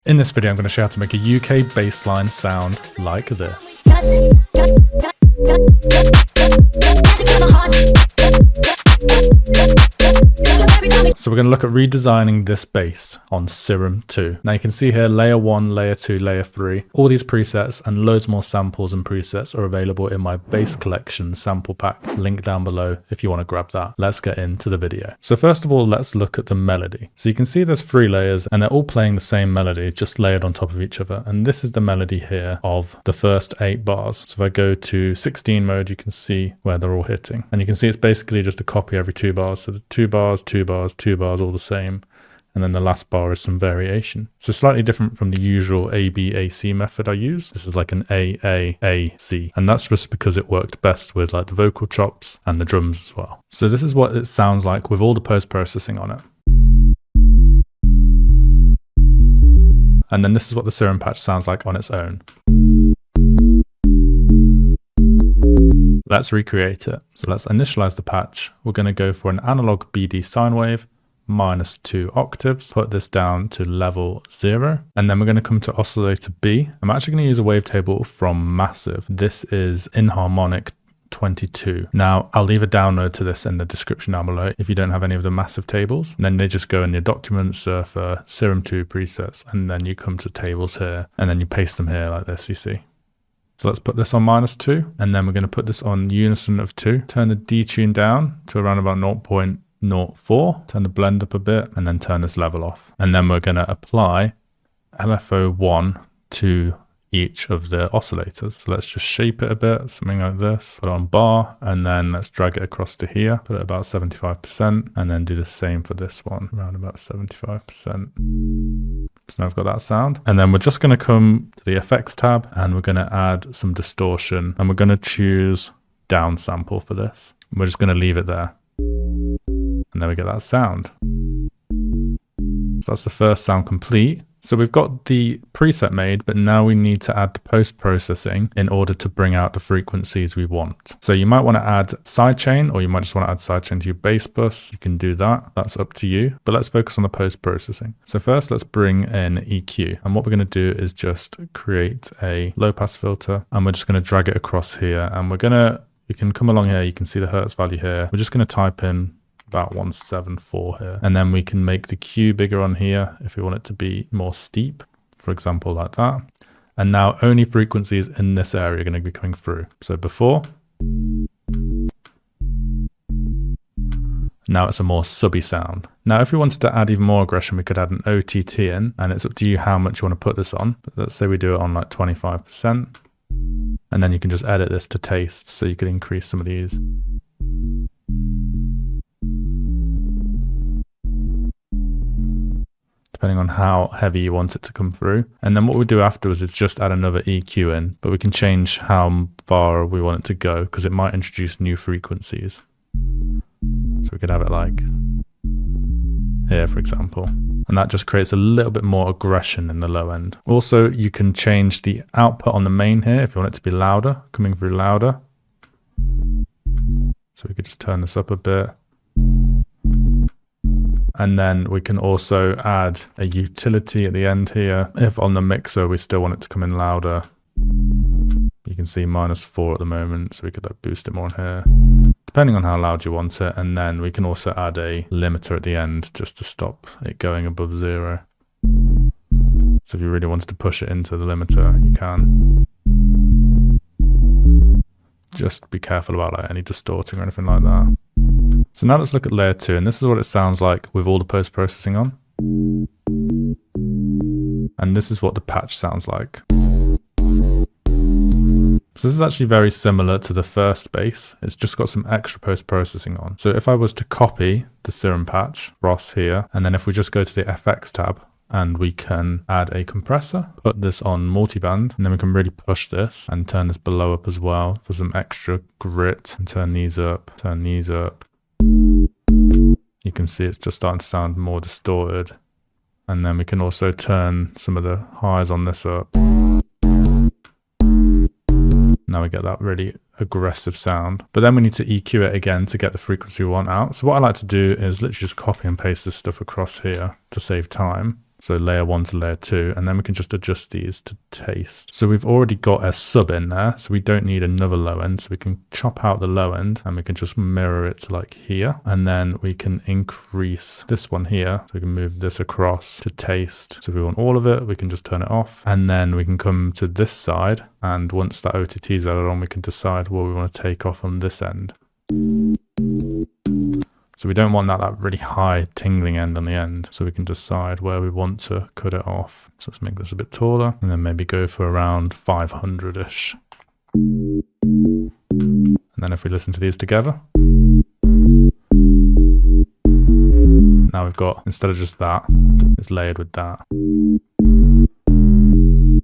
In this video, I'm going to show you how to make a UK bassline sound like this. So we're going to look at redesigning this bass on Serum 2. Now you can see here layer 1, layer 2, layer 3. All these presets and loads more samples and presets are available in my bass collection sample pack. Link down below if you want to grab that. Let's get into the video. So first of all, let's look at the melody. So you can see there's 3 layers and they're all playing the same melody, just layered on top of each other. And this is the melody here of the first 8 bars. So if I go to 16 mode, you can see where they're all hitting. And you can see it's basically just a copy every 2 bars. So the 2 bars, 2 bars, 2 bars, all the same. And then the last bar is some variation. So slightly different from the usual A-B-A-C method I use. This is like an A-A-A-C. And that's just because it worked best with like the vocal chops and the drums as well. So this is what it sounds like with all the post-processing on it. And then this is what the Serum patch sounds like on its own. Let's recreate it. So let's initialize the patch. We're going to go for an analog BD sine wave, -2 octaves, put this down to level 0, and then we're going to come to oscillator B. I'm actually going to use a wavetable from Massive. This is Inharmonic 22. Now I'll leave a download to this in the description down below if you don't have any of the Massive tables. And then they just go in your documents, Surfer, Serum 2 presets, and then you come to tables here, and then you paste them here like this, you see. So let's put this on -2, and then we're going to put this on unison of 2. Turn the detune down to around about 0.04. Turn the blend up a bit, and then turn this level off. And then we're going to apply LFO1 to each of the oscillators. So let's just shape it a bit, something like this. Put it on bar, and then let's drag it across to here. Put it about 75%, and then do the same for this one, around about 75%. So now I've got that sound. And then we're just going to come to the effects tab, and we're going to add some distortion, and we're going to choose down sample for this. We're just going to leave it there. And then we get that sound. So that's the first sound complete. So we've got the preset made, but now we need to add the post-processing in order to bring out the frequencies we want. So you might want to add sidechain, or you might just want to add sidechain to your bass bus. You can do that. That's up to you. But let's focus on the post-processing. So first, let's bring in EQ. And what we're going to do is just create a low-pass filter, and we're just going to drag it across here. And you can come along here. You can see the hertz value here. We're just going to type in about 174 here, and then we can make the Q bigger on here if we want it to be more steep, for example, like that. And now only frequencies in this area are going to be coming through. So before, now it's a more subby sound. Now if we wanted to add even more aggression, we could add an OTT in, and it's up to you how much you want to put this on. But let's say we do it on like 25%, and then you can just edit this to taste, so you could increase some of these. Depending on how heavy you want it to come through. And then what we do afterwards is just add another EQ in, but we can change how far we want it to go because it might introduce new frequencies. So we could have it like here, for example. And that just creates a little bit more aggression in the low end. Also, you can change the output on the main here if you want it to be louder, coming through louder. So we could just turn this up a bit. And then we can also add a utility at the end here. If on the mixer we still want it to come in louder, you can see -4 at the moment, so we could like boost it more on here, depending on how loud you want it. And then we can also add a limiter at the end just to stop it going above 0. So if you really wanted to push it into the limiter, you can. Just be careful about like any distorting or anything like that. So now let's look at layer 2, and this is what it sounds like with all the post-processing on. And this is what the patch sounds like. So this is actually very similar to the first bass. It's just got some extra post-processing on. So if I was to copy the Serum patch across here, and then if we just go to the FX tab, and we can add a compressor, put this on multiband, and then we can really push this and turn this below up as well for some extra grit, and turn these up, turn these up. You can see it's just starting to sound more distorted. And then we can also turn some of the highs on this up. Now we get that really aggressive sound. But then we need to EQ it again to get the frequency we want out. So what I like to do is literally just copy and paste this stuff across here to save time. So layer 1 to layer 2, and then we can just adjust these to taste. So we've already got a sub in there, so we don't need another low end. So we can chop out the low end and we can just mirror it to like here. And then we can increase this one here. So we can move this across to taste. So if we want all of it, we can just turn it off. And then we can come to this side. And once that OTT is added on, we can decide what we want to take off on this end. So we don't want that really high tingling end on the end. So we can decide where we want to cut it off. So let's make this a bit taller and then maybe go for around 500-ish. And then if we listen to these together, now we've got, instead of just that, it's layered with that.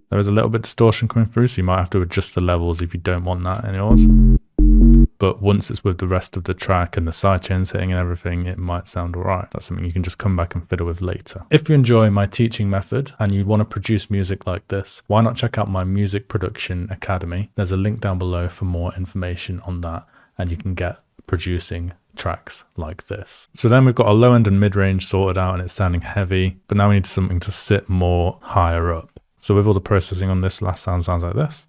There is a little bit of distortion coming through, so you might have to adjust the levels if you don't want that in yours. But once it's with the rest of the track and the sidechains hitting and everything, it might sound alright. That's something you can just come back and fiddle with later. If you enjoy my teaching method and you want to produce music like this, why not check out my Music Production Academy? There's a link down below for more information on that, and you can get producing tracks like this. So then we've got our low end and mid range sorted out and it's sounding heavy, but now we need something to sit more higher up. So with all the processing on this, last sounds like this.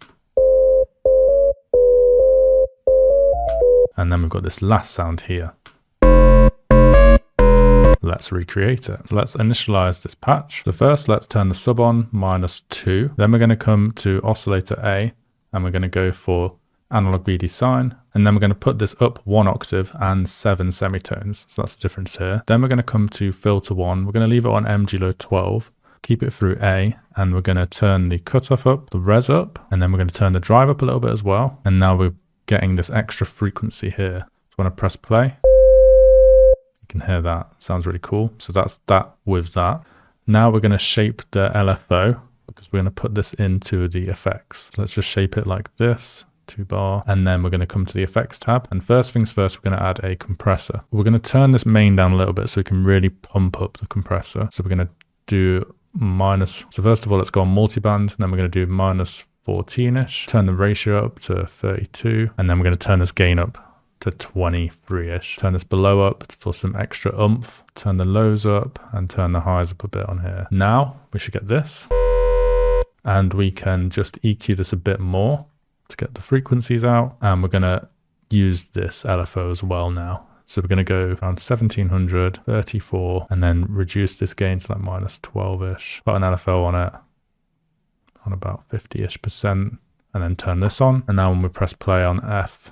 And then we've got this last sound here. Let's recreate it. Let's initialize this patch. So first, let's turn the sub on, -2. Then we're going to come to oscillator A, and we're going to go for analog BD sine. And then we're going to put this up 1 octave and 7 semitones. So that's the difference here. Then we're going to come to filter 1. We're going to leave it on MG low 12. Keep it through A, and we're going to turn the cutoff up, the res up, and then we're going to turn the drive up a little bit as well. And now we're getting this extra frequency here. So when I press play, you can hear that. Sounds really cool. So that's that with that. Now we're going to shape the LFO because we're going to put this into the effects. So let's just shape it like this, 2 bar, and then we're going to come to the effects tab. And first things first, we're going to add a compressor. We're going to turn this main down a little bit so we can really pump up the compressor. So we're going to do so first of all, let's go on multiband, and then we're going to do -14-ish, turn the ratio up to 32, and then we're going to turn this gain up to 23-ish. Turn this below up for some extra oomph, turn the lows up, and turn the highs up a bit on here. Now, we should get this, and we can just EQ this a bit more to get the frequencies out, and we're going to use this LFO as well now. So we're going to go around 1700, 34, and then reduce this gain to like -12-ish. Put an LFO on it, on about 50-ish%, and then turn this on. And now when we press play on F,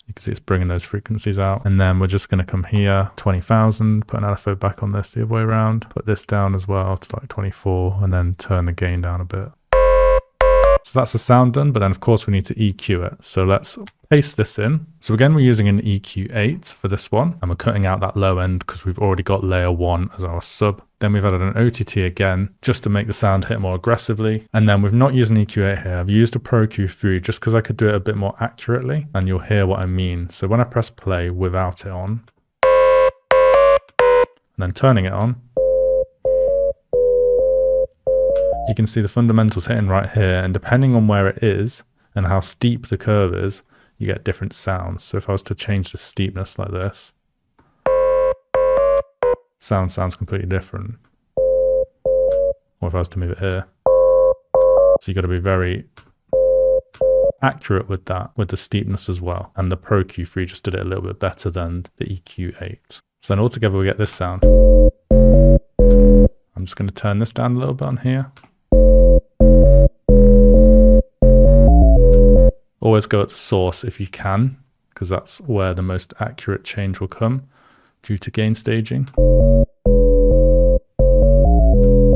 you can see it's bringing those frequencies out. And then we're just going to come here, 20,000, put an LFO back on this the other way around, put this down as well to like 24, and then turn the gain down a bit. So that's the sound done, but then of course we need to EQ it. So let's paste this in. So again, we're using an EQ8 for this one, and we're cutting out that low end because we've already got layer 1 as our sub. Then we've added an OTT again, just to make the sound hit more aggressively. And then we've not used an EQ8 here. I've used a Pro Q3 just because I could do it a bit more accurately, and you'll hear what I mean. So when I press play without it on, and then turning it on, you can see the fundamentals hitting right here, and depending on where it is and how steep the curve is, you get different sounds. So if I was to change the steepness like this, sounds completely different. Or if I was to move it here. So you got to be very accurate with that, with the steepness as well. And the Pro Q3 just did it a little bit better than the EQ8. So then altogether we get this sound. I'm just going to turn this down a little bit on here. Always go at the source if you can, because that's where the most accurate change will come due to gain staging.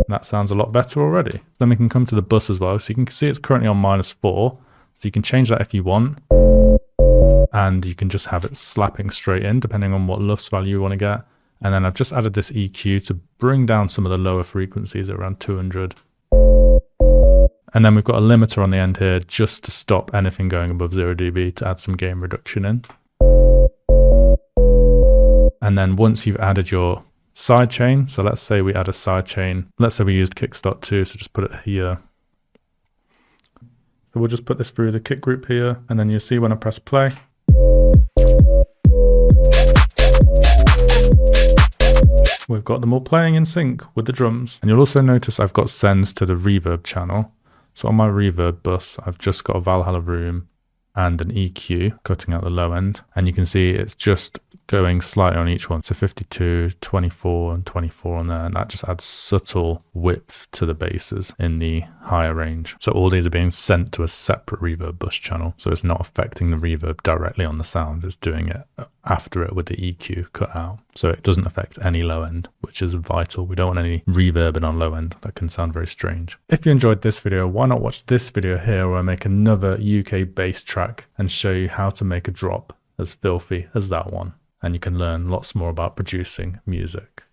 That sounds a lot better already. Then we can come to the bus as well. So you can see it's currently on -4. So you can change that if you want. And you can just have it slapping straight in, depending on what LUFS value you want to get. And then I've just added this EQ to bring down some of the lower frequencies at around 200. And then we've got a limiter on the end here just to stop anything going above 0 dB to add some gain reduction in. And then once you've added your sidechain, so let's say we add a sidechain, let's say we used Kickstart 2, so just put it here. So we'll just put this through the kick group here, and then you'll see when I press play, we've got them all playing in sync with the drums. And you'll also notice I've got sends to the reverb channel. So on my reverb bus, I've just got a Valhalla room and an EQ cutting out the low end. And you can see it's just going slightly on each one. So 52, 24 and 24 on there. And that just adds subtle width to the basses in the higher range. So all these are being sent to a separate reverb bus channel. So it's not affecting the reverb directly on the sound. It's doing it after it with the EQ cut out. So it doesn't affect any low end, which is vital. We don't want any reverb on low end. That can sound very strange. If you enjoyed this video, why not watch this video here where I make another UK bass track and show you how to make a drop as filthy as that one. And you can learn lots more about producing music.